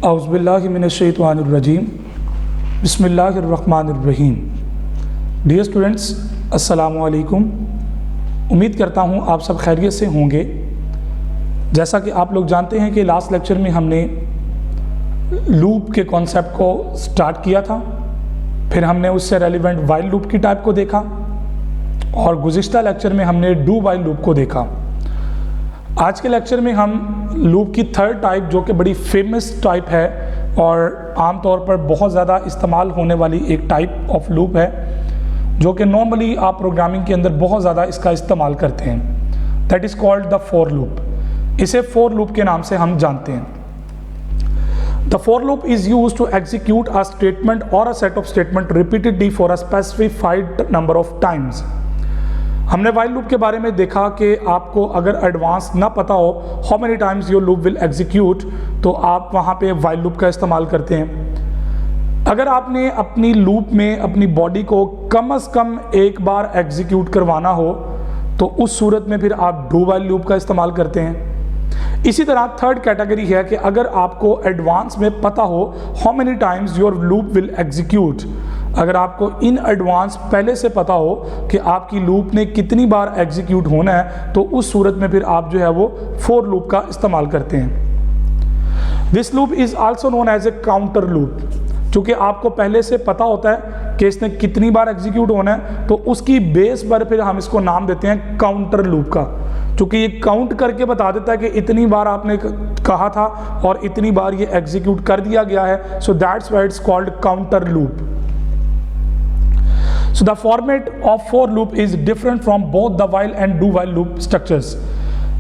औज़ुबिल्लाहिमिनश्शैतानिर्रजीम बिस्मिल्लाहिर्रहमानिर्रहीम। Dear students, अस्सलामु अलैकुम। उम्मीद करता हूँ आप सब खैरियत से होंगे। जैसा कि आप लोग जानते हैं कि लास्ट लेक्चर में हमने लूप के कॉन्सेप्ट को स्टार्ट किया था, फिर हमने उससे रेलिवेंट वाइल लूप की टाइप को देखा और गुज़िश्ता लेक्चर में हमने डू वाइल लूप को देखा। आज के लेक्चर में हम लूप की थर्ड टाइप, जो कि बड़ी फेमस टाइप है और आमतौर पर बहुत ज़्यादा इस्तेमाल होने वाली एक टाइप ऑफ लूप है, जो कि नॉर्मली आप प्रोग्रामिंग के अंदर बहुत ज़्यादा इसका इस्तेमाल करते हैं, that is called the for loop. इसे फॉर लूप के नाम से हम जानते हैं। The for loop is used to execute a statement or a set of statement repeatedly for a specified number of times. हमने while loop के बारे में देखा कि आपको अगर एडवांस ना पता हो how many times your loop will execute, तो आप वहाँ पे while loop का इस्तेमाल करते हैं। अगर आपने अपनी लूप में अपनी बॉडी को कम से कम एक बार एग्जीक्यूट करवाना हो, तो उस सूरत में फिर आप डू while loop का इस्तेमाल करते हैं। इसी तरह थर्ड कैटेगरी है कि अगर आपको एडवांस में पता हो how many times your loop will execute, अगर आपको इन एडवांस पहले से पता हो कि आपकी लूप ने कितनी बार एग्जीक्यूट होना है, तो उस सूरत में फिर आप जो है वो फॉर लूप का इस्तेमाल करते हैं। This loop is also known as a counter loop. चूँकि आपको पहले से पता होता है कि इसने कितनी बार एग्जीक्यूट होना है, तो उसकी बेस पर फिर हम इसको नाम देते हैं काउंटर लूप का। चूँकि ये काउंट करके बता देता है कि इतनी बार आपने कहा था और इतनी बार ये एग्जीक्यूट कर दिया गया है, so that's why it's called counter loop. So the format of for loop is different from both the while and do while loop structures.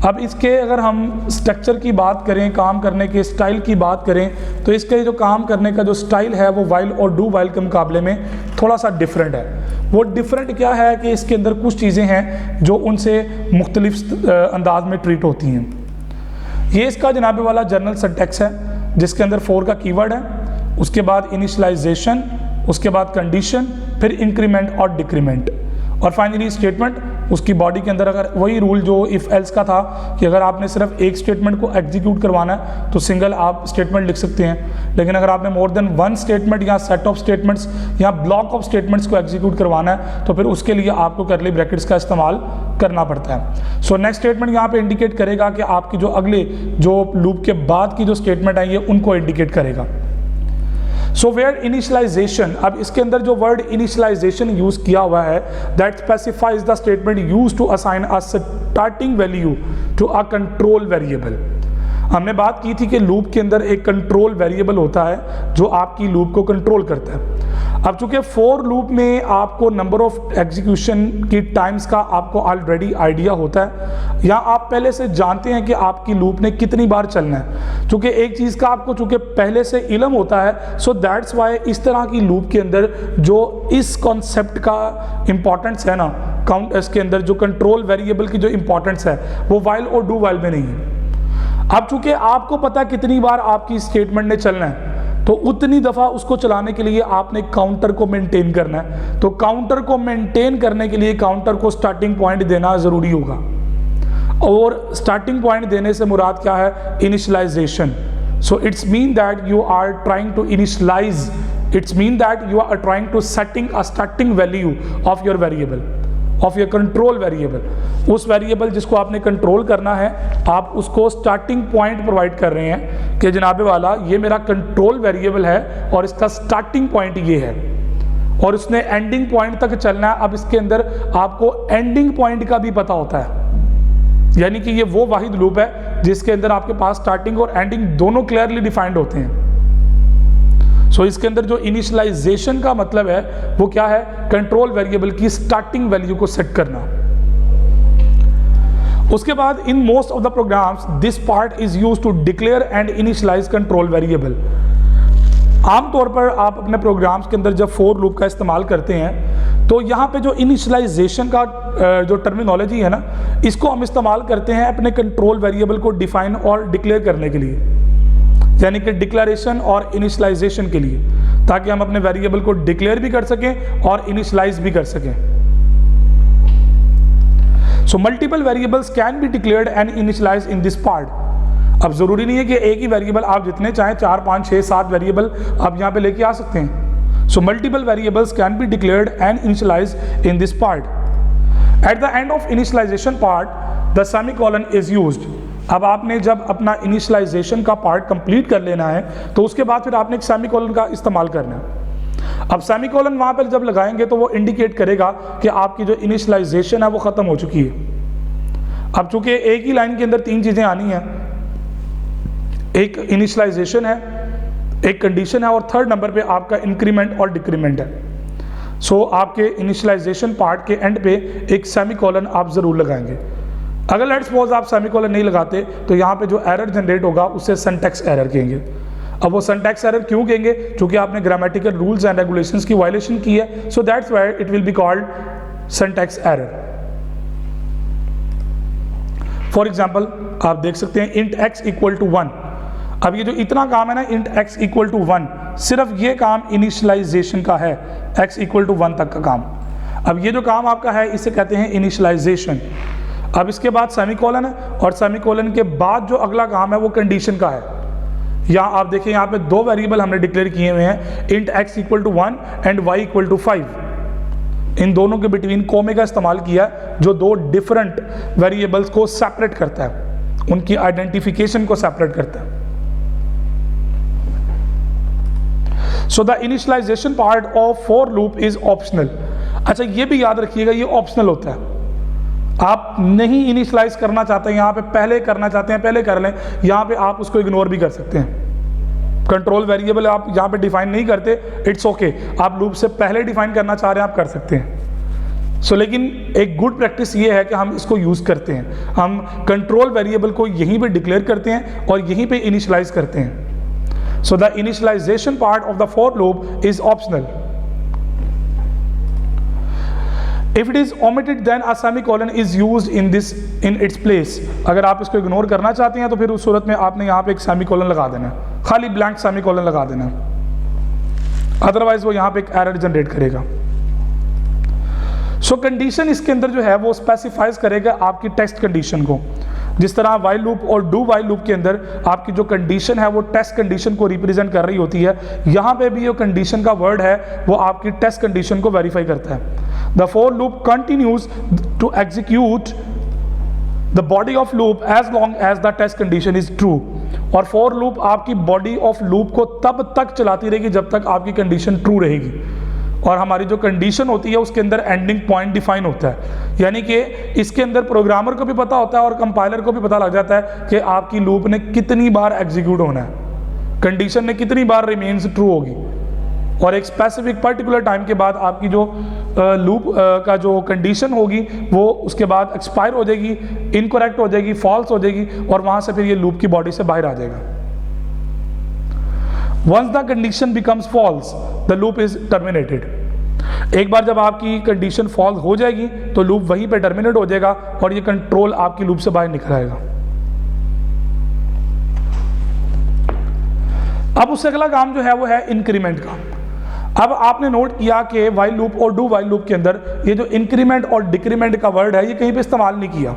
अब इसके अगर हम स्ट्रक्चर की बात करें, काम करने के स्टाइल की बात करें, तो इसके जो काम करने का जो स्टाइल है वो वाइल और डू वाइल के मुकाबले में थोड़ा सा डिफरेंट है। वो डिफरेंट क्या है कि इसके अंदर कुछ चीज़ें हैं जो उनसे मुख्तलिफ अंदाज में ट्रीट होती हैं। ये इसका जनाबे वाला जनरल सिंटैक्स है, जिसके अंदर फॉर का कीवर्ड है, उसके बाद इनिशियलाइजेशन, उसके बाद कंडीशन, फिर इंक्रीमेंट और डिक्रीमेंट, और फाइनली स्टेटमेंट। उसकी बॉडी के अंदर अगर वही रूल जो इफ़ एल्स का था कि अगर आपने सिर्फ एक स्टेटमेंट को एग्जीक्यूट करवाना है तो सिंगल आप स्टेटमेंट लिख सकते हैं, लेकिन अगर आपने मोर देन वन स्टेटमेंट या सेट ऑफ स्टेटमेंट्स या ब्लॉक ऑफ स्टेटमेंट्स को एग्जीक्यूट करवाना है, तो फिर उसके लिए आपको कर्ली ब्रैकेट्स का इस्तेमाल करना पड़ता है। सो नेक्स्ट स्टेटमेंट यहाँ पे इंडिकेट करेगा कि आपकी जो अगले जो लूप के बाद की जो स्टेटमेंट है ये उनको इंडिकेट करेगा। सो वेयर इनिशियलाइजेशन, अब इसके अंदर जो वर्ड इनिशियलाइजेशन यूज किया हुआ है, that specifies the statement use to assign a starting value to a control variable. हमने बात की थी कि लूप के अंदर एक कंट्रोल वेरिएबल होता है जो आपकी लूप को कंट्रोल करता है। अब चूंकि फॉर लूप में आपको नंबर ऑफ एग्जीक्यूशन की टाइम्स का आपको ऑलरेडी आइडिया होता है, या आप पहले से जानते हैं कि आपकी लूप ने कितनी बार चलना है। चूंकि एक चीज़ का आपको चूंकि पहले से इल्म होता है, सो दैट्स वाई इस तरह की लूप के अंदर जो इस कॉन्सेप्ट का इंपॉर्टेंस है ना, काउंट इसके अंदर जो कंट्रोल वेरिएबल की जो इंपॉर्टेंस है वो वाइल और डू वाइल में नहीं है। अब चूंकि आपको पता है कितनी बार आपकी स्टेटमेंट ने चलना है, तो उतनी दफ़ा उसको चलाने के लिए आपने काउंटर को मेंटेन करना है। तो काउंटर को मेंटेन करने के लिए काउंटर को स्टार्टिंग पॉइंट देना ज़रूरी होगा, और स्टार्टिंग पॉइंट देने से मुराद क्या है? Initialization. So it's mean that you are trying to initialize, it's mean that you are trying to setting a starting value of your variable, of your control variable. उस वेरिएबल जिसको आपने control करना है, आप उसको स्टार्टिंग पॉइंट प्रोवाइड कर रहे हैं कि जनाबे वाला ये मेरा कंट्रोल वेरिएबल है और इसका स्टार्टिंग पॉइंट ये है और उसने एंडिंग पॉइंट तक चलना है। अब इसके अंदर आपको एंडिंग पॉइंट का भी पता होता है, यानी कि ये वो वाहिद लूप है जिसके अंदर आपके पास स्टार्टिंग और एंडिंग दोनों क्लियरली डिफाइंड होते हैं। सो इसके अंदर जो इनिशियलाइजेशन का मतलब है वो क्या है? कंट्रोल वेरिएबल की स्टार्टिंग वैल्यू को सेट करना। उसके बाद in most of the programs this part is used to declare and initialize control variable. आमतौर पर आप अपने प्रोग्राम्स के अंदर जब फॉर लूप का इस्तेमाल करते हैं, तो यहाँ पे जो इनिशियलाइजेशन का जो टर्मिनोलॉजी है ना, इसको हम इस्तेमाल करते हैं अपने कंट्रोल वेरिएबल को डिफाइन और डिक्लेयर करने के लिए, यानी कि डिक्लेरेशन और इनिशियलाइजेशन के लिए, ताकि हम अपने वेरिएबल को डिक्लेयर भी कर सकें और इनिशियलाइज भी कर सकें। सो multiple variables can be declared and initialized in this part. अब ज़रूरी नहीं है कि एक ही वेरिएबल, आप जितने चाहें 4, 5, 6, 7 वेरिएबल आप यहाँ पे लेके आ सकते हैं। So multiple variables can be declared and initialized in this part. At the end of initialization part the semicolon is used. अब आपने जब अपना इनिशियलाइजेशन का पार्ट कंप्लीट कर लेना है तो उसके बाद फिर आपने एक सेमीकोलन का इस्तेमाल करना है। अब सेमीकोलन वहाँ पर जब लगाएंगे तो वो इंडिकेट करेगा कि आपकी जो इनिशियलाइजेशन है वो ख़त्म हो चुकी है। अब चूंकि एक ही लाइन के अंदर 3 चीज़ें आनी हैं, एक इनिशियलाइजेशन है, एक कंडीशन है और थर्ड नंबर पे आपका इंक्रीमेंट और डिक्रीमेंट है। सो आपके इनिशियलाइजेशन पार्ट के एंड पे एक सेमीकोलन आप ज़रूर लगाएंगे। अगर लेट्स सपोज आप सेमीकोलन नहीं लगाते तो यहाँ पे जो एरर जनरेट होगा उसे सिंटैक्स एरर कहेंगे। अब वो सिंटैक्स एरर क्यों कहेंगे? क्योंकि आपने ग्रामेटिकल रूल्स एंड रेगुलेशंस की वायलेशन की है। So that's why it will be called syntax error. For example आप देख सकते हैं int x इक्वल टू 1। अब ये जो इतना काम है ना int x इक्वल टू 1, सिर्फ ये काम इनिशियलाइजेशन का है, x इक्वल टू 1 तक का काम। अब ये जो काम आपका है इसे कहते हैं इनिशियलाइजेशन। अब इसके बाद सेमीकोलन है और सेमीकोलन के बाद जो अगला काम है वो कंडीशन का है। यहाँ आप देखिए यहाँ पे 2 वेरिएबल हमने डिक्लेयर किए हुए हैं, int x equal to 1 and y equal to 5। इन दोनों के बिटवीन कोमे का इस्तेमाल किया जो 2 डिफरेंट वेरिएबल्स को सेपरेट करता है, उनकी आइडेंटिफिकेशन को सेपरेट करता है। So the initialization part of for loop is optional. अच्छा ये भी याद रखिएगा ये ऑप्शनल होता है। आप नहीं इनिशियलाइज करना चाहते हैं, यहाँ पे पहले करना चाहते हैं पहले कर लें, यहाँ पे आप उसको इग्नोर भी कर सकते हैं। कंट्रोल वेरिएबल आप यहाँ पे डिफाइन नहीं करते, इट्स ओके, आप लूप से पहले डिफाइन करना चाह रहे हैं आप कर सकते हैं। सो लेकिन एक गुड प्रैक्टिस ये है कि हम इसको यूज़ करते हैं, हम कंट्रोल वेरिएबल को यहीं पे डिक्लेयर करते हैं और यहीं पे इनिशियलाइज करते हैं। So the initialization part of the for loop is optional. If it is omitted then a semicolon is used in its place। अगर आप इसको इग्नोर करना चाहते हैं तो फिर उस सूरत में आपने यहाँ पे एक सेमीकोलन लगा देना है, खाली ब्लैंक सेमीकोलन लगा देना है, अदरवाइज वो यहाँ पे एक एरर जनरेट करेगा। सो कंडीशन इसके अंदर जो है वो स्पेसिफाइज करेगा आपकी टेस्ट कंडीशन को। जिस तरह वाइल लूप और डू वाइल लूप के अंदर आपकी जो कंडीशन है वो टेस्ट कंडीशन को रिप्रेजेंट कर रही होती है, यहाँ पे भी जो कंडीशन का वर्ड है वो आपकी टेस्ट कंडीशन को वेरीफाई करता है। The for loop continues to execute the body of loop as long as the test condition is true. और फॉर लूप आपकी बॉडी ऑफ लूप को तब तक चलाती रहेगी जब तक आपकी कंडीशन ट्रू रहेगी। और हमारी जो कंडीशन होती है उसके अंदर एंडिंग पॉइंट डिफाइन होता है, यानी कि इसके अंदर प्रोग्रामर को भी पता होता है और कंपाइलर को भी पता लग जाता है कि आपकी लूप ने कितनी बार एग्जीक्यूट होना है, कंडीशन ने कितनी बार रिमेन्स ट्रू होगी। और एक स्पेसिफिक पर्टिकुलर टाइम के बाद आपकी जो लूप का जो कंडीशन होगी वो उसके बाद एक्सपायर हो जाएगी, इनकरेक्ट हो जाएगी, फॉल्स हो जाएगी और वहाँ से फिर ये लूप की बॉडी से बाहर आ जाएगा। Once the condition becomes false, the loop is terminated। एक बार जब आपकी कंडीशन फॉल्स हो जाएगी तो लूप वहीं पे टर्मिनेट हो जाएगा और ये कंट्रोल आपकी लूप से बाहर निकल आएगा। अब उससे अगला काम जो है वो है इंक्रीमेंट का। अब आपने नोट किया कि वाइल लूप और डू वाइल लूप के अंदर ये जो इंक्रीमेंट और डिक्रीमेंट का वर्ड है ये कहीं पे इस्तेमाल नहीं किया,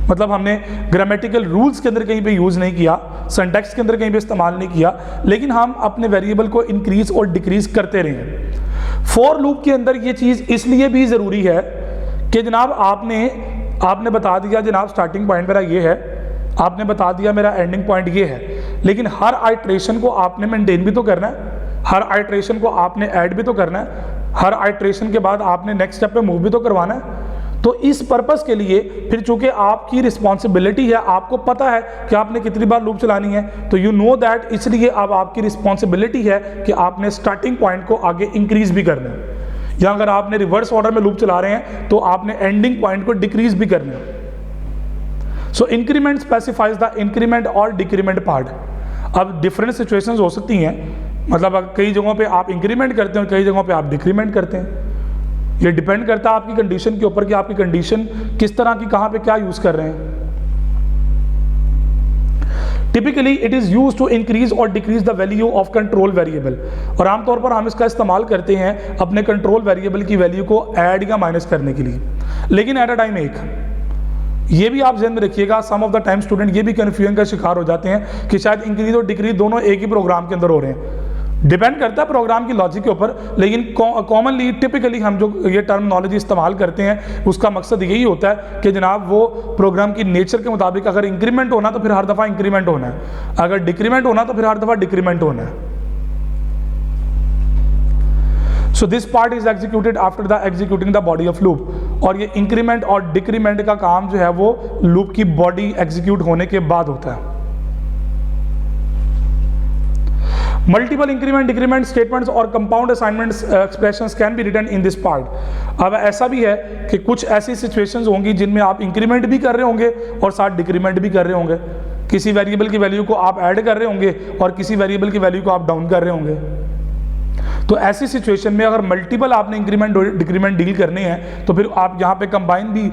मतलब हमने ग्रामेटिकल रूल्स के अंदर कहीं पे यूज़ नहीं किया, सिंटैक्स के अंदर कहीं पे इस्तेमाल नहीं किया, लेकिन हम अपने वेरिएबल को इंक्रीज और डिक्रीज करते रहे। फॉर लूप के अंदर ये चीज़ इसलिए भी ज़रूरी है कि जनाब आपने बता दिया जनाब स्टार्टिंग पॉइंट मेरा ये है, आपने बता दिया मेरा एंडिंग पॉइंट ये है, लेकिन हर आइट्रेशन को आपने मेंटेन भी तो करना है, हर आइट्रेशन को आपने ऐड भी तो करना है, हर आइट्रेशन के बाद आपने नेक्स्ट स्टेप पे मूव भी तो करवाना है। तो इस पर्पस के लिए फिर चूंकि आपकी रिस्पॉन्सिबिलिटी है, आपको पता है कि आपने कितनी बार लूप चलानी है, तो यू नो दैट, इसलिए अब आपकी रिस्पॉन्सिबिलिटी है कि आपने स्टार्टिंग पॉइंट को आगे इंक्रीज भी करना है, या अगर आपने रिवर्स ऑर्डर में लूप चला रहे हैं तो आपने एंडिंग पॉइंट को डिक्रीज भी करना है। सो इंक्रीमेंट स्पेसिफाइज द इंक्रीमेंट और डिक्रीमेंट पार्ट। अब डिफरेंट सिचुएशंस हो सकती हैं, मतलब कई जगहों पे आप इंक्रीमेंट करते हैं, कई जगहों पे आप डिक्रीमेंट करते हैं। ये डिपेंड करता है आपकी कंडीशन के ऊपर कि आपकी कंडीशन किस तरह की, कहाँ पे क्या यूज कर रहे हैं। Typically it is used to increase और decrease the value of control variable. और आमतौर पर हम इसका इस्तेमाल करते हैं अपने कंट्रोल वेरिएबल की वैल्यू को ऐड या माइनस करने के लिए, लेकिन एट अ टाइम एक, ये भी आप ध्यान में रखिएगा, सम ऑफ द टाइम स्टूडेंट ये भी कन्फ्यूजन का शिकार हो जाते हैं कि शायद इंक्रीज और डिक्रीज दोनों एक ही प्रोग्राम के अंदर हो रहे हैं। डिपेंड करता है प्रोग्राम की लॉजिक के ऊपर, लेकिन कॉमनली टिपिकली हम जो ये टर्मिनोलॉजी इस्तेमाल करते हैं उसका मकसद यही होता है कि जनाब वो प्रोग्राम की नेचर के मुताबिक अगर इंक्रीमेंट होना तो फिर हर दफ़ा इंक्रीमेंट होना है, अगर डिक्रीमेंट होना तो फिर हर दफ़ा डिक्रीमेंट होना है। So this part is executed after the executing the body of loop, और ये इंक्रीमेंट और डिक्रीमेंट का काम जो है वो लूप की बॉडी एग्जीक्यूट होने के बाद होता है। मल्टीपल इंक्रीमेंट डिक्रीमेंट स्टेटमेंट्स और compound assignments expressions can be written in this part. अब ऐसा भी है कि कुछ ऐसी सिचुएशंस होंगी जिनमें आप इंक्रीमेंट भी कर रहे होंगे और साथ डिक्रीमेंट भी कर रहे होंगे, किसी वेरिएबल की वैल्यू को आप ऐड कर रहे होंगे और किसी वेरिएबल की वैल्यू को आप डाउन कर रहे होंगे। तो ऐसी सिचुएशन में अगर मल्टीपल आपने इंक्रीमेंट और डिक्रीमेंट डील करने हैं तो फिर आप यहाँ पे कंबाइन भी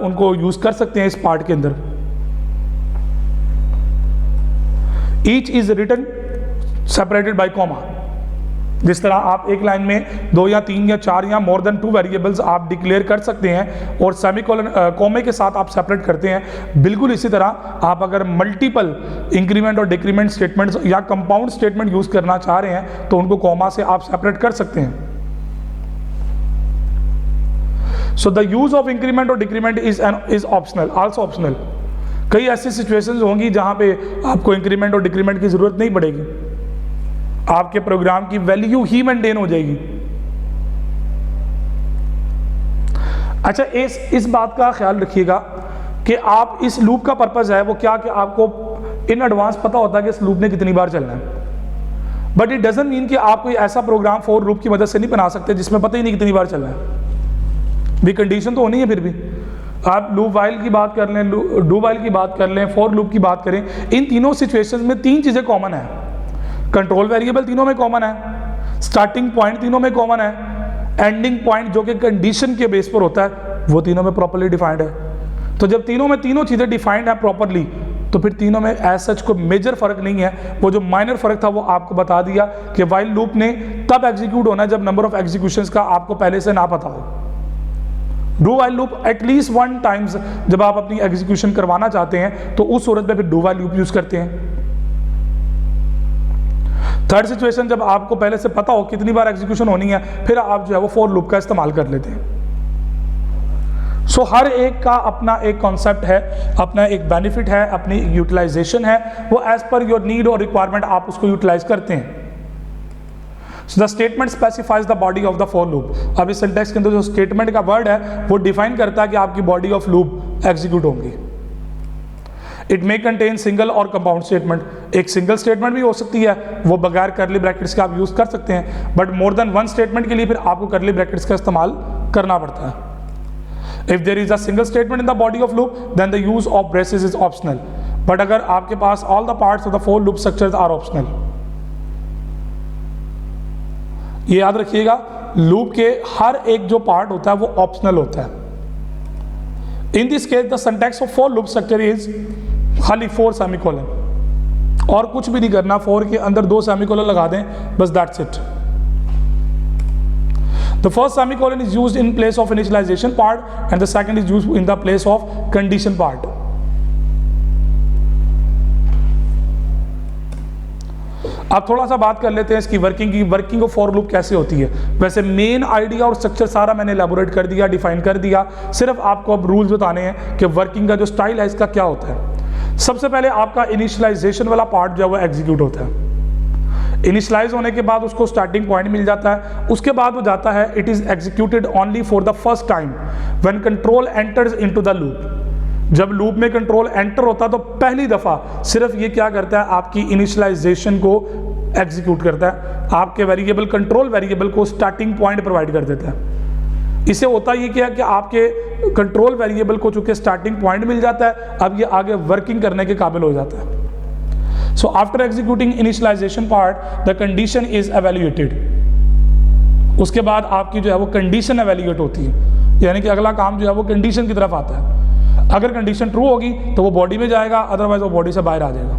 उनको यूज कर सकते हैं इस पार्ट के अंदर। Each is written separated by comma. जिस तरह आप एक लाइन में 2 या 3 या 4 या मोर देन 2 वेरिएबल्स आप डिक्लेयर कर सकते हैं और सेमीकोलन कॉमे के साथ आप सेपरेट करते हैं, बिल्कुल इसी तरह आप अगर मल्टीपल इंक्रीमेंट और डिक्रीमेंट स्टेटमेंट्स या कंपाउंड स्टेटमेंट यूज करना चाह रहे हैं तो उनको कॉमा से आप सेपरेट कर सकते हैं। So the use of increment और decrement is optional, also optional. कई ऐसी सिचुएशंस होंगी जहां पे आपको इंक्रीमेंट और डिक्रीमेंट की जरूरत नहीं पड़ेगी, आपके प्रोग्राम की वैल्यू ही मेंटेन हो जाएगी। अच्छा, इस बात का ख्याल रखिएगा कि आप इस लूप का पर्पस है वो क्या कि आपको इन एडवांस पता होता है कि इस लूप ने कितनी बार चलना है, बट इट डजंट मीन कि आप कोई ऐसा प्रोग्राम फॉर लूप की मदद से नहीं बना सकते जिसमें पता ही नहीं कितनी बार चलना है। भी कंडीशन तो होनी है, फिर भी आप लूप वाइल की बात कर लें, डू वाइल की बात कर लें, फॉर लूप की बात करें, इन तीनों सिचुएशंस में 3 चीजें कॉमन है। कंट्रोल वेरिएबल तीनों में कॉमन है, स्टार्टिंग पॉइंट तीनों में कॉमन है, एंडिंग पॉइंट जो कि कंडीशन के बेस पर होता है वो तीनों में प्रॉपर्ली डिफाइंड है। तो जब तीनों में तीनों चीजें डिफाइंड है प्रॉपर्ली तो फिर तीनों में एज सच कोई मेजर फर्क नहीं है। वो जो माइनर फर्क था वो आपको बता दिया कि वाइल लूप ने तब एग्जीक्यूट होना है जब नंबर ऑफ एग्जीक्यूशंस का आपको पहले से ना पता हो। Do while loop at least 1 times जब आप अपनी एग्जीक्यूशन करवाना चाहते हैं तो उस सूरत में फिर डू वाइल लूप यूज करते हैं। थर्ड सिचुएशन जब आपको पहले से पता हो कितनी बार एग्जीक्यूशन होनी है फिर आप जो है वो फॉर लूप का इस्तेमाल कर लेते हैं। सो हर एक का अपना एक कॉन्सेप्ट है, अपना एक बेनिफिट है, अपनी यूटिलाइजेशन है, वो एज पर योर नीड और रिक्वायरमेंट आप उसको यूटिलाइज करते हैं। So the statement specifies the body of the for loop। अब इस सिंटैक्स के अंदर जो स्टेटमेंट का वर्ड है वो डिफाइन करता है कि आपकी बॉडी ऑफ लूप एग्जीक्यूट होंगी। इट मे कंटेन सिंगल और कंपाउंड स्टेटमेंट। एक सिंगल स्टेटमेंट भी हो सकती है, वो बगैर करली ब्रैकेट्स के आप यूज कर सकते हैं, बट मोर देन 1 स्टेटमेंट के लिए फिर आपको करली ब्रैकेट्स का इस्तेमाल करना पड़ता है। If there is a single statement in the body of loop then the use of braces is optional, but अगर आपके पास all the parts of the for loop structures are optional. ये याद रखिएगा, लूप के हर एक जो पार्ट होता है वो ऑप्शनल होता है। In this case the syntax of for loop structure is खाली 4 सेमीकोलन, और कुछ भी नहीं करना, 4 के अंदर 2 सेमीकोलन लगा दें, बस that's it. The first semicolon is used in place of initialization part and the second is used in the place of condition part। अब थोड़ा सा बात कर लेते हैं इसकी वर्किंग की। वर्किंग ऑफ फॉर लूप कैसे होती है। वैसे मेन आइडिया और स्ट्रक्चर सारा मैंने एलैबोरेट कर दिया, डिफाइन कर दिया, सिर्फ आपको अब रूल्स बताने हैं कि वर्किंग का जो स्टाइल है इसका क्या होता है। सबसे पहले आपका इनिशियलाइजेशन वाला पार्ट जो है वो एग्जीक्यूट होता है। इनिशियलाइज होने के बाद उसको स्टार्टिंग पॉइंट मिल जाता है, उसके बाद वो जाता है it is executed only for the first time when control enters into the loop. जब लूप में कंट्रोल एंटर होता है तो पहली दफा सिर्फ ये क्या करता है, आपकी इनिशियलाइजेशन को एग्जीक्यूट करता है, आपके वेरिएबल कंट्रोल वेरिएबल को स्टार्टिंग पॉइंट प्रोवाइड कर देता है। इसे होता ये क्या कि आपके कंट्रोल वेरिएबल को चूंकि स्टार्टिंग पॉइंट मिल जाता है, अब ये आगे वर्किंग करने के काबिल हो जाता है। So after executing initialization part, the condition is evaluated। उसके बाद आपकी जो है वो कंडीशन एवेल्यूएट होती है, यानी कि अगला काम जो है वो कंडीशन की तरफ आता है। अगर कंडीशन ट्रू होगी तो वो बॉडी में जाएगा, अदरवाइज वो बॉडी से बाहर आ जाएगा,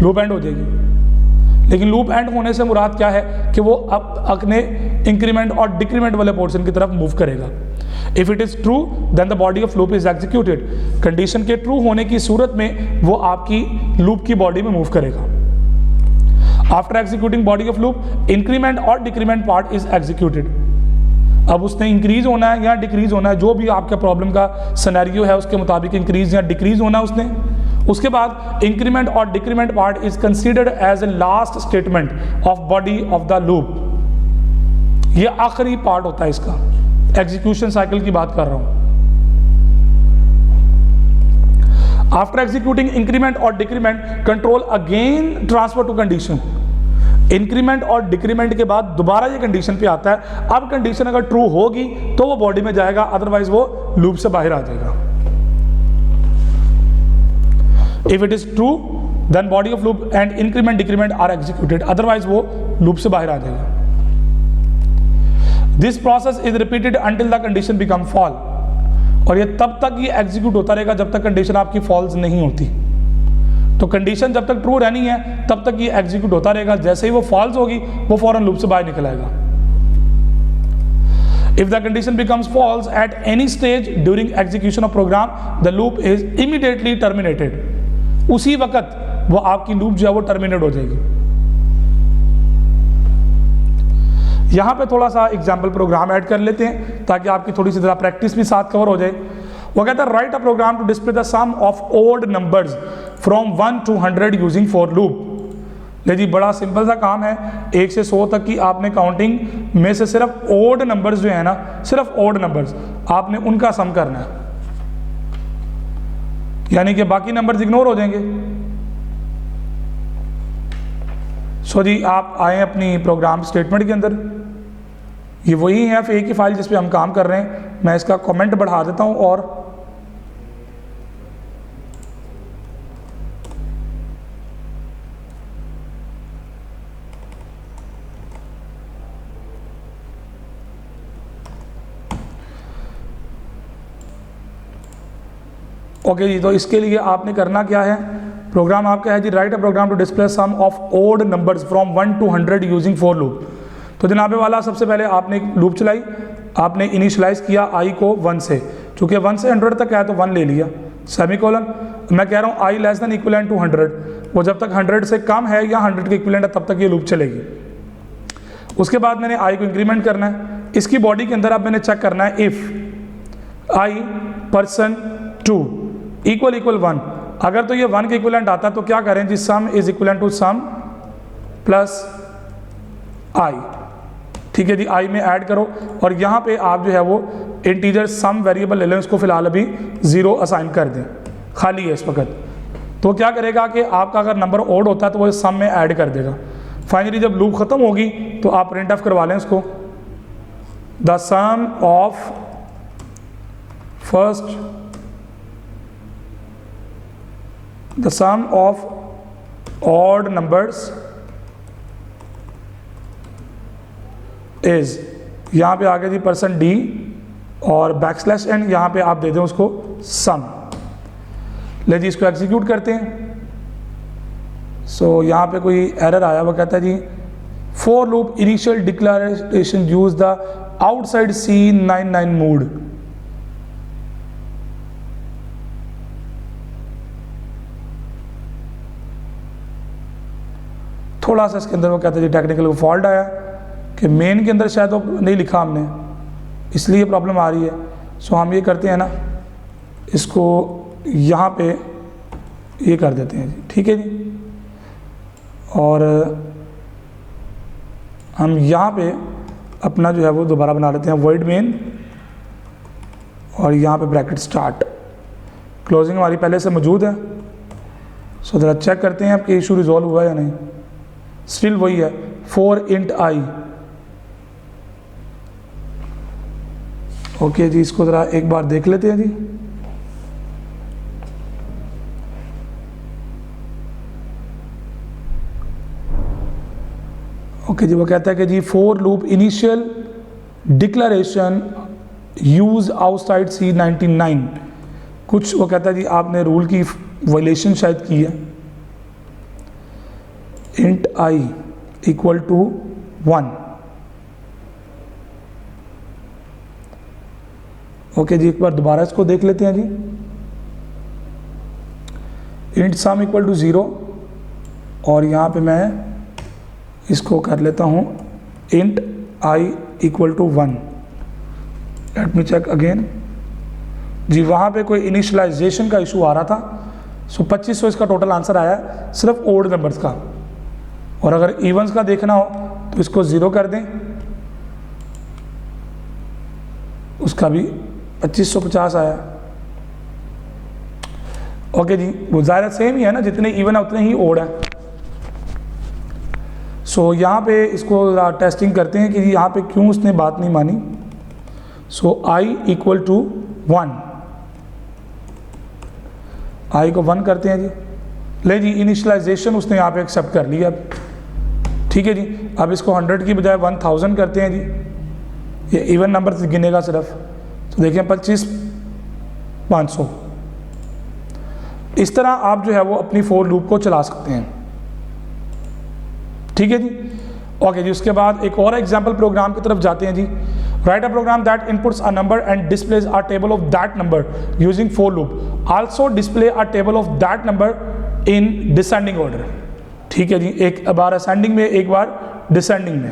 लूप एंड हो जाएगी। लेकिन लूप एंड होने से मुराद क्या है कि वो अब अपने इंक्रीमेंट और डिक्रीमेंट वाले पोर्शन की तरफ मूव करेगा। If it is true then the body of loop is executed. Condition के ट्रू होने की सूरत में वो आपकी लूप की बॉडी में मूव करेगा। After executing body of loop increment और डिक्रीमेंट पार्ट इज एग्जीक्यूटेड। अब उसने इंक्रीज होना है या डिक्रीज होना है, जो भी आपका प्रॉब्लम का सिनेरियो है उसके मुताबिक इंक्रीज या डिक्रीज होना है उसने। उसके बाद इंक्रीमेंट और decrement part is considered as a last statement of body of the loop. ये आखिरी पार्ट होता है इसका, एग्जीक्यूशन साइकिल की बात कर रहा हूं। आफ्टर एग्जीक्यूटिंग इंक्रीमेंट और decrement control again transfer to condition. Increment और डिक्रीमेंट के बाद दोबारा ये कंडीशन पे आता है। अब कंडीशन अगर ट्रू होगी तो वो बॉडी में जाएगा, अदरवाइज वो लूप से बाहर आ जाएगा। If it is true then body of loop and increment decrement are executed, otherwise वो लूप से बाहर आ जाएगा। This process is repeated until the condition become false. और ये तब तक ये एग्जीक्यूट होता रहेगा जब तक कंडीशन आपकी फॉल्स नहीं होती। तो कंडीशन जब तक ट्रू रहनी है तब तक ये एग्जीक्यूट होता रहेगा। जैसे ही वो फॉल्स होगी वो फौरन लूप से बाहर निकल आएगा। If the condition becomes false at any stage during execution of program the loop is immediately terminated. उसी वक्त वो आपकी लूप जो है वो टर्मिनेट हो जाएगी। यहां पे थोड़ा सा एग्जाम्पल प्रोग्राम ऐड कर लेते हैं ताकि आपकी थोड़ी सी जरा प्रैक्टिस भी साथ कवर हो जाए। वो कहता है write a program to display the sum of odd numbers from 1 to 100 using for loop. ले जी, बड़ा सिंपल सा काम है। 1 से 100 तक की आपने काउंटिंग में से सिर्फ ओड नंबर्स जो है ना, सिर्फ ओड नंबर्स आपने उनका सम करना है, यानी कि बाकी नंबर्स इग्नोर हो जाएंगे। सो जी, आप आए अपनी प्रोग्राम स्टेटमेंट के अंदर। ये वही है एक ही फाइल जिस पे हम काम कर रहे हैं। मैं इसका कमेंट बढ़ा देता हूं और ओके जी। तो इसके लिए आपने करना क्या है, प्रोग्राम आपका है जी write a program to display sum of odd numbers from 1 to 100 using for loop. तो जनाबे वाला सबसे पहले आपने एक लूप चलाई, आपने इनिशियलाइज किया आई को 1 से, चूंकि 1 से 100 तक है तो 1 ले लिया, सेमीकोलन। मैं कह रहा हूँ आई लेस देन इक्विवेलेंट टू 100, वो जब तक 100 से कम है या 100 के इक्विवेलेंट है तब तक ये लूप चलेगी। उसके बाद मैंने आई को इंक्रीमेंट करना है। इसकी बॉडी के अंदर अब मैंने चेक करना है इफ आई पर्सन 2 इक्वल 1। अगर तो ये 1 के इक्विवेलेंट आता है तो क्या करें जी, sum is equivalent to sum plus i. ठीक है जी, आई में ऐड करो और यहाँ पे आप जो है वो इंटीजर सम वेरिएबल ले लें, उसको फिलहाल अभी 0 असाइन कर दें, खाली है इस वक्त। तो क्या करेगा कि आपका अगर नंबर ओड होता है तो वो सम में ऐड कर देगा। फाइनली जब लूप खत्म होगी तो आप प्रिंट ऑफ करवा लें उसको, the sum of first the sum of odd numbers is, यहाँ पे आ गया जी परसेंट डी और बैकस्लैश एन, यहाँ पे आप दे दें उसको सम। ले जी, इसको एग्जीक्यूट करते हैं। सो यहाँ पे कोई एरर आया, वो कहता है जी for loop initial declaration use the outside C99 mode. थोड़ा सा इसके अंदर वो कहते हैं टेक्निकल को फॉल्ट आया कि मेन के अंदर शायद वो नहीं लिखा हमने, इसलिए प्रॉब्लम आ रही है। सो हम ये करते हैं ना, इसको यहाँ पे ये कर देते हैं जी, ठीक है जी। और हम यहाँ पे अपना जो है वो दोबारा बना लेते हैं वॉइड मेन, और यहाँ पे ब्रैकेट स्टार्ट। क्लोजिंग हमारी पहले से मौजूद है। सो ज़रा चेक करते हैं आपकी इशू रिजॉल्व हुआ है या नहीं। स्टिल वही है, फॉर इंट आई। ओके जी, इसको ज़रा एक बार देख लेते हैं जी। ओके जी, वो कहता है कि जी for loop initial declaration use outside C99। कुछ वो कहता है जी आपने रूल की वायलेशन शायद की है। int I equal to 1। Okay जी, एक बार दोबारा इसको देख लेते हैं जी। int sum इक्वल टू 0 और यहाँ पे मैं इसको कर लेता हूँ int I equal to 1। Let me check again जी, वहाँ पे कोई इनिशियलाइजेशन का इशू आ रहा था। सो 2500 इसका टोटल आंसर आया है सिर्फ ओड नंबर्स का। और अगर इवन्स का देखना हो तो इसको 0 कर दें, उसका भी 2550 आया। ओके जी, वो ज़ाहिर सेम ही है ना, जितने इवन है उतने ही ओड है। सो यहाँ पे इसको टेस्टिंग करते हैं कि यहाँ पे क्यों उसने बात नहीं मानी। सो I इक्वल टू 1, I को 1 करते हैं जी। ले जी, इनिशियलाइजेशन उसने यहाँ पे एक्सेप्ट कर लिया। ठीक है जी, अब इसको 100 की बजाय 1000 करते हैं जी। ये इवन नंबर से गिनेगा सिर्फ। तो देखिए 25,500। इस तरह आप जो है वो अपनी फॉर लूप को चला सकते हैं। ठीक है जी। ओके जी, उसके बाद एक और एग्जाम्पल प्रोग्राम की तरफ जाते हैं जी। Write a program that inputs a number and displays a table of that number using for loop. Also display a table of that number in descending order. ठीक है जी, एक बार असेंडिंग में, एक बार डिसेंडिंग में।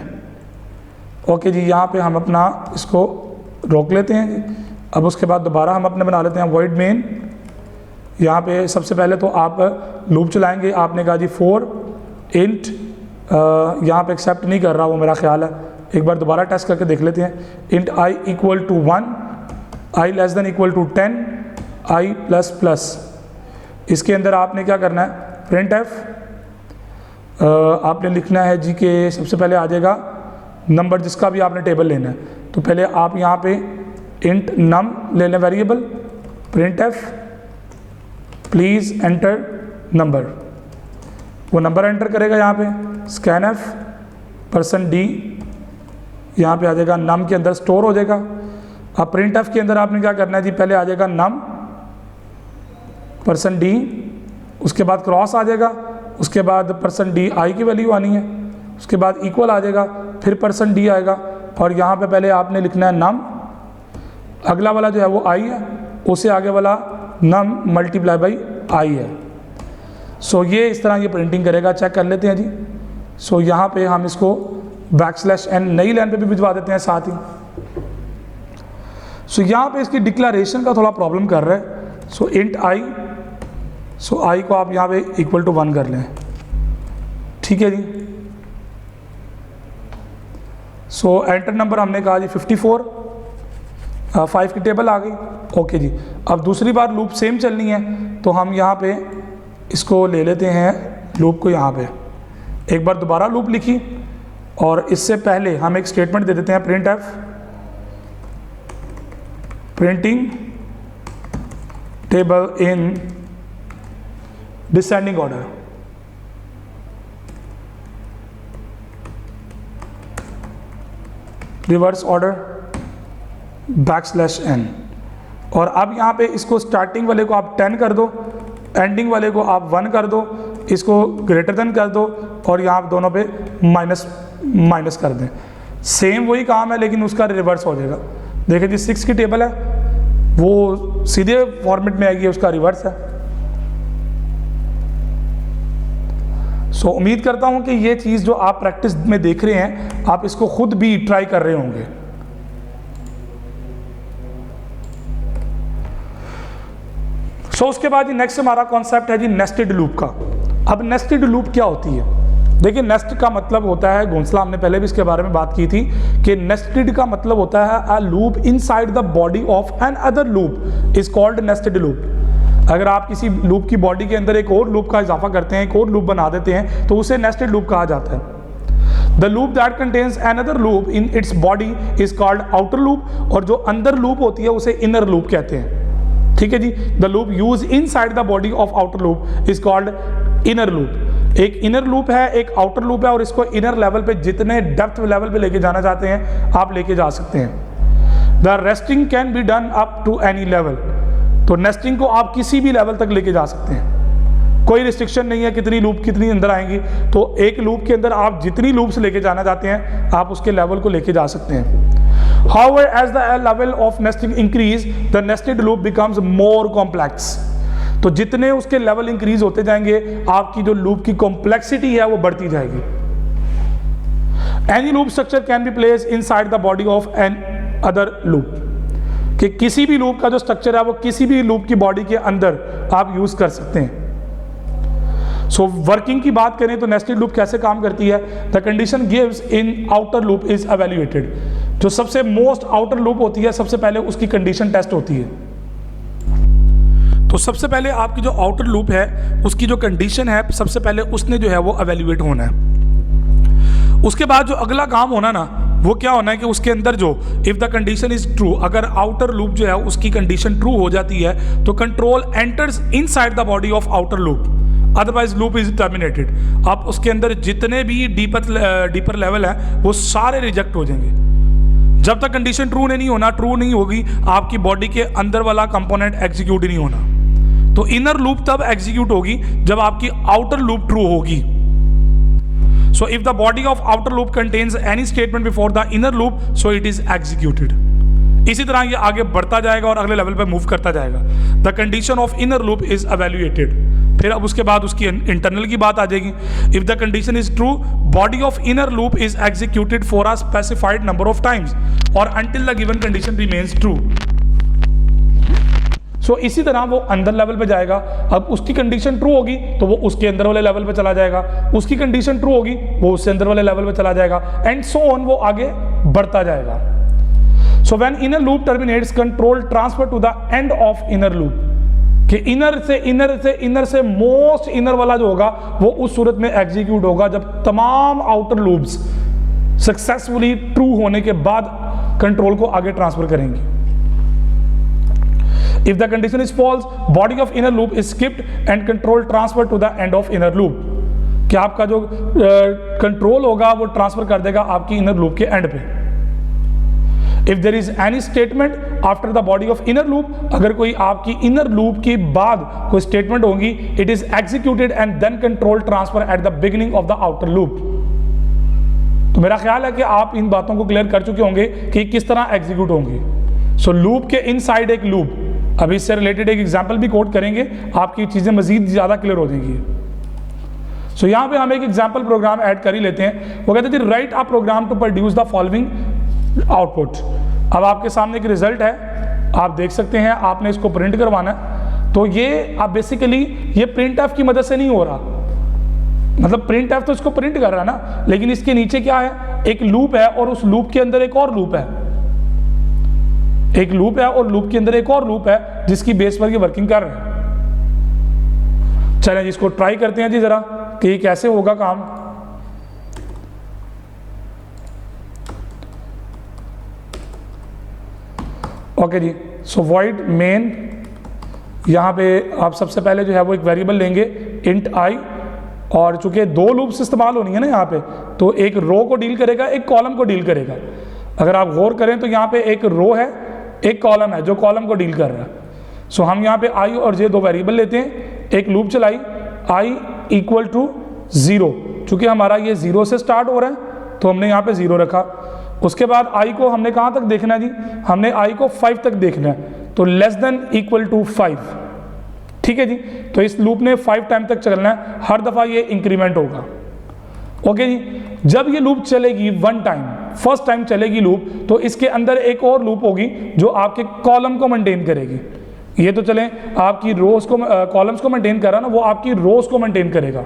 ओके जी, यहाँ पे हम अपना इसको रोक लेते हैं जी। अब उसके बाद दोबारा हम अपने बना लेते हैं वॉइड मेन। यहाँ पे सबसे पहले तो आप लूप चलाएंगे। आपने कहा जी फॉर इंट, यहाँ पे एक्सेप्ट नहीं कर रहा वो मेरा ख्याल है। एक बार दोबारा टेस्ट करके देख लेते हैं। Int I equal to 1, I less than equal to 10, I plus plus. इसके अंदर आपने क्या करना है, प्रिंट एफ आपने लिखना है जी कि सबसे पहले आ जाएगा नंबर जिसका भी आपने टेबल लेना है। तो पहले आप यहाँ पे इंट नम ले लें variable, print F please enter number. वो नंबर एंटर करेगा यहाँ पे। स्कैन एफ %d यहाँ पे आ जाएगा, नम के अंदर स्टोर हो जाएगा। अब प्रिंट एफ के अंदर आपने क्या करना है जी, पहले आ जाएगा नम %d, उसके बाद क्रॉस आ जाएगा, उसके बाद %d I की वैल्यू आनी है, उसके बाद इक्वल आ जाएगा, फिर %d आएगा और यहाँ पे पहले आपने लिखना है नम, अगला वाला जो है वो I है, उससे आगे वाला नम मल्टीप्लाई बाई I है। सो ये इस तरह ये प्रिंटिंग करेगा। चेक कर लेते हैं जी। सो यहाँ पे हम इसको \n नई लाइन पे भी भिजवा देते हैं साथ ही। सो यहाँ पे इसकी डिक्लेरेशन का थोड़ा प्रॉब्लम कर रहा है। सो इंट I, सो I को आप यहाँ पे इक्वल टू 1 कर लें। ठीक है जी। सो एंटर नंबर हमने कहा जी 54, 5 की टेबल आ गई। ओके जी, अब दूसरी बार लूप सेम चलनी है तो हम यहाँ पे इसको ले लेते हैं लूप को। यहाँ पे एक बार दोबारा लूप लिखी और इससे पहले हम एक स्टेटमेंट दे देते हैं प्रिंट एफ प्रिंटिंग टेबल इन descending order. Reverse order \n। और अब यहाँ पे इसको स्टार्टिंग वाले को आप 10 कर दो, एंडिंग वाले को आप 1 कर दो, इसको ग्रेटर देन कर दो और यहाँ दोनों पे माइनस कर दें। सेम वही काम है लेकिन उसका रिवर्स हो जाएगा। देखिए जी 6 की टेबल है वो सीधे फॉर्मेट में आएगी, उसका रिवर्स है। सो उम्मीद करता हूँ कि ये चीज़ जो आप प्रैक्टिस में देख रहे हैं आप इसको खुद भी ट्राई कर रहे होंगे। सो उसके बाद जी नेक्स्ट हमारा कॉन्सेप्ट है जी नेस्टेड लूप का। अब नेस्टेड लूप क्या होती है? देखिए नेस्ट का मतलब होता है घोंसला, हमने पहले भी इसके बारे में बात की थी कि नेस्टेड का मतलब होता है a loop inside the body of another loop is called nested loop. अगर आप किसी लूप की बॉडी के अंदर एक और लूप का इजाफा करते हैं, एक और लूप बना देते हैं तो उसे नेस्टेड लूप कहा जाता है। The loop that contains another loop in its body is called outer loop, और जो अंदर लूप होती है उसे इनर लूप कहते हैं। ठीक है जी। The loop use inside the body of outer loop is called inner loop. एक इनर लूप है, एक आउटर लूप है, और इसको इनर लेवल पे जितने डेप्थ लेवल पे लेके जाना चाहते हैं आप लेके जा सकते हैं। The nesting can be done up to any level. तो नेस्टिंग को आप किसी भी लेवल तक लेके जा सकते हैं। कोई रिस्ट्रिक्शन नहीं है कितनी लूप कितनी अंदर आएंगी, तो एक लूप के अंदर आप जितनी लूप्स लेके जाना चाहते हैं आप उसके लेवल को लेके जा सकते हैं। However, as the level of nesting increase, the nested loop becomes more complex. तो जितने उसके लेवल इंक्रीज होते जाएंगे आपकी जो लूप की कॉम्प्लेक्सिटी है वो बढ़ती जाएगी। Any loop structure can be placed inside the body of an other loop. कि किसी भी लूप का जो स्ट्रक्चर है वो किसी भी लूप की बॉडी के अंदर आप यूज कर सकते हैं। सो वर्किंग की बात करें तो नेस्टेड लूप कैसे काम करती है। The condition gives in outer loop is evaluated. जो सबसे मोस्ट आउटर लूप होती है सबसे पहले उसकी कंडीशन टेस्ट होती है। तो सबसे पहले आपकी जो आउटर लूप है उसकी जो कंडीशन है सबसे पहले उसने जो है वो एवेल्युएट होना है। उसके बाद जो अगला काम होना ना वो क्या होना है कि उसके अंदर जो if the condition is true, अगर आउटर लूप जो है उसकी कंडीशन ट्रू हो जाती है तो control enters inside the body of outer loop, otherwise loop is terminated. अब उसके अंदर जितने भी डीपर लेवल है वो सारे रिजेक्ट हो जाएंगे। जब तक कंडीशन ट्रू नहीं होगी आपकी बॉडी के अंदर वाला कंपोनेंट एग्जीक्यूट ही नहीं होना। तो इनर लूप तब एग्जीक्यूट होगी जब आपकी आउटर लूप ट्रू होगी। So if the body of outer loop contains any statement before the inner loop, so it is executed. इसी तरह ये आगे बढ़ता जाएगा और अगले लेवल पे मूव करता जाएगा। The condition of inner loop is evaluated. फिर अब उसके बाद उसकी इंटरनल की बात आ जाएगी। If the condition is true, body of inner loop is executed for a specified number of times or until the given condition remains true. सो इसी तरह वो अंदर लेवल पे जाएगा। अब उसकी कंडीशन ट्रू होगी तो वो उसके अंदर वाले लेवल पे चला जाएगा, उसकी कंडीशन ट्रू होगी वो उससे अंदर वाले लेवल पे चला जाएगा, एंड सो ऑन, वो आगे बढ़ता जाएगा। So when inner loop terminates, control transfer to the end of inner loop. कि इनर से मोस्ट इनर वाला जो होगा वो उस सूरत में एग्जीक्यूट होगा जब तमाम आउटर लूप्स सक्सेसफुली ट्रू होने के बाद कंट्रोल को आगे ट्रांसफर करेंगी। If the condition is false, body of inner loop is skipped and control transfer to the end of inner loop. कि आपका जो कंट्रोल होगा वो ट्रांसफर कर देगा आपकी इनर लूप के एंड पे। If there is any statement after the body of inner loop, अगर कोई आपकी इनर लूप के बाद कोई स्टेटमेंट होगी, it is executed and then control transfer at the beginning of the outer loop. तो मेरा ख्याल है कि आप इन बातों को क्लियर कर चुके होंगे कि किस तरह एग्जीक्यूट होंगी। सो लूप के इनसाइड एक लूप, अभी इससे रिलेटेड एक एग्जांपल भी कोट करेंगे, आपकी चीज़ें मजीद ज़्यादा क्लियर हो जाएंगी। सो यहाँ पे हम एक एग्जांपल प्रोग्राम ऐड कर ही लेते हैं। वो कहते थे write a program to produce the following output. अब आपके सामने एक रिजल्ट है, आप देख सकते हैं, आपने इसको प्रिंट करवाना है। तो ये आप बेसिकली ये प्रिंट एफ की मदद से नहीं हो रहा, मतलब प्रिंट एफ तो इसको प्रिंट कर रहा है ना, लेकिन इसके नीचे क्या है, एक लूप है और उस लूप के अंदर एक और लूप है, एक लूप है और लूप के अंदर एक और लूप है जिसकी बेस पर ये वर्किंग कर रहे हैं। चलें इसको ट्राई करते हैं जी जरा कि ये कैसे होगा काम। ओके जी, सो वॉइड मेन, यहाँ पे आप सबसे पहले जो है वो एक वेरिएबल लेंगे इंट आई, और चूंकि दो लूप्स इस्तेमाल होनी है ना यहाँ पे, तो एक रो को डील करेगा एक कॉलम को डील करेगा। अगर आप गौर करें तो यहाँ पे एक रो है एक कॉलम है जो कॉलम को डील कर रहा है। सो हम यहाँ पे आई और जे दो वेरिएबल लेते हैं, एक लूप चलाई आई इक्वल टू 0, चूंकि हमारा ये 0 से स्टार्ट हो रहा है तो हमने यहाँ पे 0 रखा। उसके बाद आई को हमने कहाँ तक देखना है जी, हमने आई को 5 तक देखना है, तो लेस देन इक्वल टू 5, ठीक है जी। तो इस लूप ने 5 टाइम तक चलना है, हर दफ़ा ये इंक्रीमेंट होगा। ओके जी, जब ये लूप चलेगी 1 टाइम, फर्स्ट टाइम चलेगी लूप, तो इसके अंदर एक और लूप होगी जो आपके कॉलम को मेंटेन करेगी। ये तो चलें आपकी रोज को, कॉलम्स को मेंटेन कर रहा है ना, वो आपकी रोज को मेंटेन करेगा।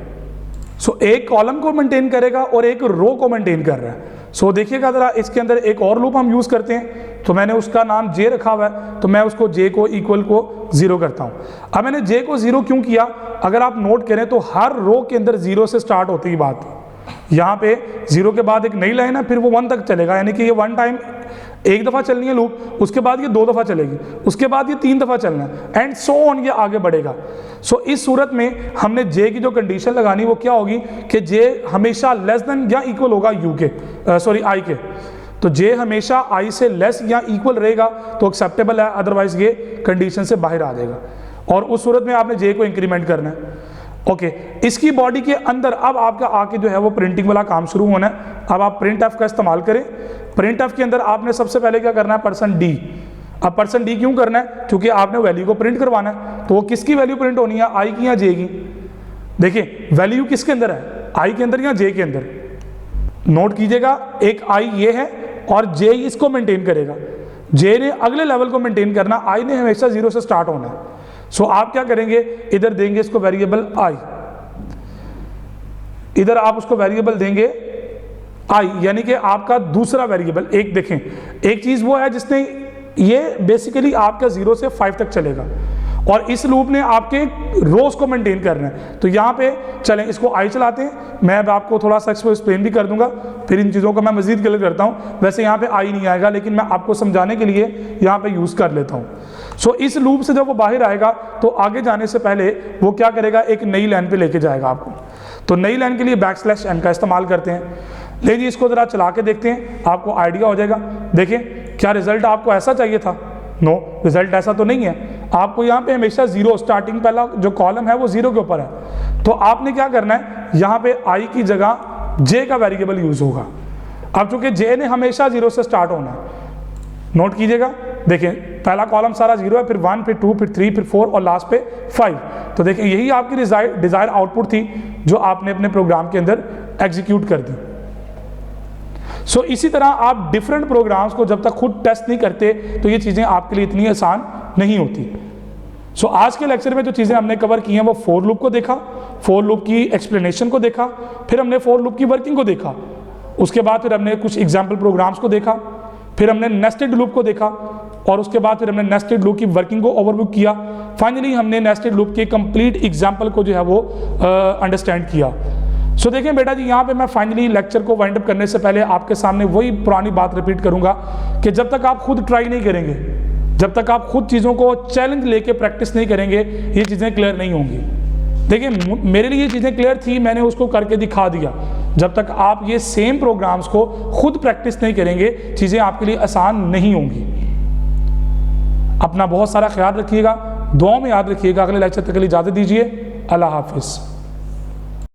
सो एक कॉलम को मेंटेन करेगा और एक रो को मेंटेन कर रहा है। सो देखिएगा जरा, इसके अंदर एक और लूप हम यूज करते हैं, तो मैंने उसका नाम जे रखा हुआ है, तो मैं उसको जे को इक्वल को 0 करता हूँ। अब मैंने जे को 0 क्यों किया, अगर आप नोट करें तो हर रो के अंदर 0 से स्टार्ट होती है बात। यहाँ पे 0 के बाद एक नई लाइन है, फिर वो 1 तक चलेगा, यानी कि ये 1 टाइम एक दफ़ा चलनी है लूप, उसके बाद ये 2 दफ़ा चलेगी, उसके बाद ये 3 दफ़ा चलना है, एंड सो ऑन, ये आगे बढ़ेगा। सो इस सूरत में हमने जे की जो कंडीशन लगानी वो क्या होगी कि जे हमेशा लेस देन या इक्वल होगा यू के, सॉरी आई के। तो जे हमेशा आई से लेस या इक्वल रहेगा तो एक्सेप्टेबल है, अदरवाइज ये कंडीशन से बाहर आ जाएगा। और उस सूरत में आपने जे को इंक्रीमेंट करना है। ओके, इसकी बॉडी के अंदर अब आपका आके जो है वो प्रिंटिंग वाला काम शुरू होना है। अब आप प्रिंट एफ का इस्तेमाल करें। प्रिंट एफ के अंदर आपने सबसे पहले क्या करना है, %d। अब %d क्यों करना है, क्योंकि आपने वैल्यू को प्रिंट करवाना है। तो वो किसकी वैल्यू प्रिंट होनी है, आई की या जे की? देखिए वैल्यू किसके अंदर है, आई के अंदर या जे के अंदर? नोट कीजिएगा, एक आई ये है और जे इसको मेंटेन करेगा। जे ने अगले लेवल को मेंटेन करना, आई ने हमेशा 0 से स्टार्ट होना है। सो आप क्या करेंगे, इधर देंगे इसको वेरिएबल आई, इधर आप उसको वेरिएबल देंगे आई, यानी कि आपका दूसरा वेरिएबल। एक देखें, एक चीज वो है जिसने ये बेसिकली आपका 0 से 5 तक चलेगा और इस लूप ने आपके रोज को मेंटेन करना है। तो यहाँ पे चलें इसको आई चलाते हैं, मैं अब आपको थोड़ा सा इसको एक्सप्लेन भी कर दूंगा, फिर इन चीज़ों को मैं मजीद क्लियर करता हूँ। वैसे यहाँ पे आई नहीं आएगा, लेकिन मैं आपको समझाने के लिए यहाँ पे यूज़ कर लेता हूँ। सो इस लूप से जब वो बाहर आएगा तो आगे जाने से पहले वो क्या करेगा, एक नई लाइन पे लेके जाएगा आपको। तो नई लाइन के लिए \n का इस्तेमाल करते हैं। ले जी इसको ज़रा चला के देखते हैं, आपको आइडिया हो जाएगा। देखें क्या रिजल्ट आपको ऐसा चाहिए था? नो, रिजल्ट ऐसा तो नहीं है। आपको यहाँ पे हमेशा 0, स्टार्टिंग पहला जो कॉलम है वो 0 के ऊपर है। तो आपने क्या करना है, यहाँ पे आई की जगह जे का वेरिएबल यूज होगा। अब चूंकि जे ने हमेशा 0 से स्टार्ट होना है, नोट कीजिएगा। देखें पहला कॉलम सारा 0 है, फिर 1, फिर 2, फिर 3, फिर 4 और लास्ट पे 5। तो देखें यही आपकी डिजायर आउटपुट थी जो आपने अपने प्रोग्राम के अंदर एग्जीक्यूट कर दी। सो इसी तरह आप डिफरेंट प्रोग्राम्स को जब तक खुद टेस्ट नहीं करते तो ये चीज़ें आपके लिए इतनी आसान नहीं होती। सो आज के लेक्चर में जो चीज़ें हमने कवर की हैं वो फॉर लूप को देखा, फॉर लूप की एक्सप्लेनेशन को देखा, फिर हमने फॉर लूप की वर्किंग को देखा, उसके बाद फिर हमने कुछ एग्जाम्पल प्रोग्राम्स को देखा, फिर हमने नेस्टेड लूप को देखा और उसके बाद फिर हमने नेस्टेड लूप की वर्किंग को ओवरव्यू किया। फाइनली हमने नेस्टेड लूप के कंप्लीट एग्जाम्पल को जो है वो अंडरस्टैंड किया। सो देखें बेटा जी, यहाँ पे मैं फाइनली लेक्चर को वाइंड अप करने से पहले आपके सामने वही पुरानी बात रिपीट करूँगा कि जब तक आप खुद ट्राई नहीं करेंगे, जब तक आप खुद चीज़ों को चैलेंज लेके प्रैक्टिस नहीं करेंगे, ये चीज़ें क्लियर नहीं होंगी। देखिए मेरे लिए ये चीज़ें क्लियर थी, मैंने उसको करके दिखा दिया। जब तक आप ये सेम प्रोग्राम्स को खुद प्रैक्टिस नहीं करेंगे, चीज़ें आपके लिए आसान नहीं होंगी। अपना बहुत सारा ख्याल रखिएगा, दुआ में याद रखिएगा। अगले लेक्चर तक के लिए इजाज़त दीजिए। अल्लाह हाफिज़।